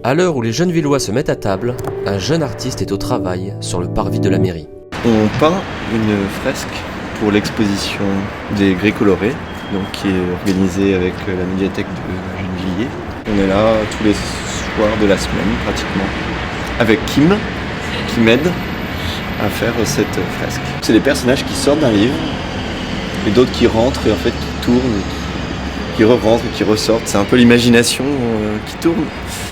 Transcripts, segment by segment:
À l'heure où les jeunes Villois se mettent à table, un jeune artiste est au travail sur le parvis de la mairie. On peint une fresque pour l'exposition des Grilles colorées, donc qui est organisée avec la médiathèque de Gennevilliers. On est là tous les soirs de la semaine pratiquement, avec Kim, qui m'aide à faire cette fresque. C'est des personnages qui sortent d'un livre, et d'autres qui rentrent et en fait qui tournent, qui re-rentrent et qui ressortent. C'est un peu l'imagination qui tourne.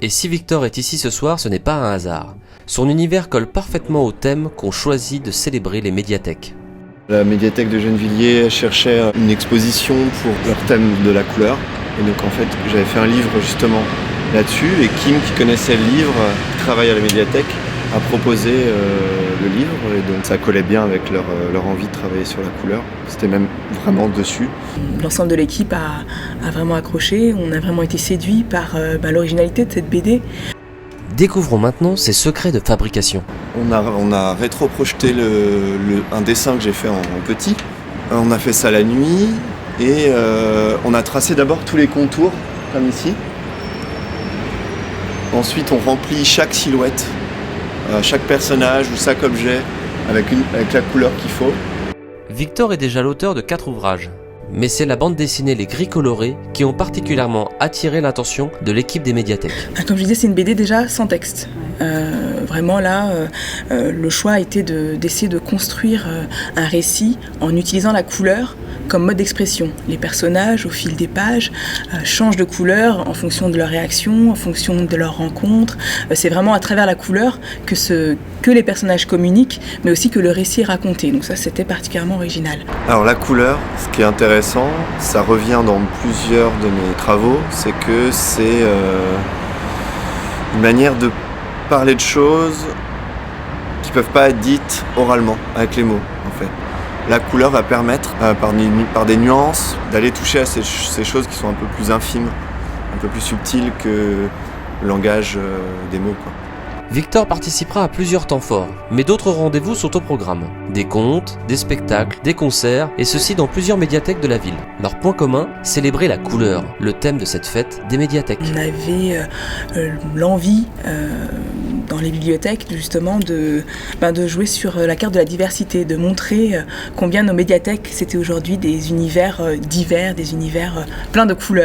Et si Victor est ici ce soir, ce n'est pas un hasard. Son univers colle parfaitement au thème qu'ont choisi de célébrer les médiathèques. La médiathèque de Gennevilliers cherchait une exposition pour leur thème de la couleur. Et donc en fait, j'avais fait un livre justement là-dessus. Et Kim, qui connaissait le livre, qui travaille à la médiathèque, a proposé le livre. Et donc ça collait bien avec leur envie de travailler sur la couleur. C'était même vraiment dessus. L'ensemble de l'équipe a vraiment accroché. On a vraiment été séduits par l'originalité de cette BD. Découvrons maintenant ses secrets de fabrication. On a rétro-projeté un dessin que j'ai fait en petit. On a fait ça la nuit et on a tracé d'abord tous les contours, comme ici. Ensuite, on remplit chaque silhouette, chaque personnage ou chaque objet avec la couleur qu'il faut. Victor est déjà l'auteur de 4 ouvrages. Mais c'est la bande dessinée Les Grilles colorées qui ont particulièrement attiré l'attention de l'équipe des médiathèques. Comme je disais, c'est une BD déjà sans texte. Vraiment là, le choix a été d'essayer de construire un récit en utilisant la couleur comme mode d'expression. Les personnages, au fil des pages, changent de couleur en fonction de leurs réactions, en fonction de leurs rencontres. C'est vraiment à travers la couleur que les personnages communiquent, mais aussi que le récit est raconté. Donc ça, c'était particulièrement original. Alors la couleur, ce qui est intéressant, ça revient dans plusieurs de mes travaux, c'est que c'est une manière de parler de choses qui ne peuvent pas être dites oralement, avec les mots en fait. La couleur va permettre, par des nuances, d'aller toucher à ces choses qui sont un peu plus infimes, un peu plus subtiles que le langage des mots, quoi. Victor participera à plusieurs temps forts, mais d'autres rendez-vous sont au programme. Des contes, des spectacles, des concerts, et ceci dans plusieurs médiathèques de la ville. Leur point commun, célébrer la couleur, le thème de cette fête des médiathèques. On avait l'envie dans les bibliothèques justement de jouer sur la carte de la diversité, de montrer combien nos médiathèques c'était aujourd'hui des univers divers, des univers pleins de couleurs.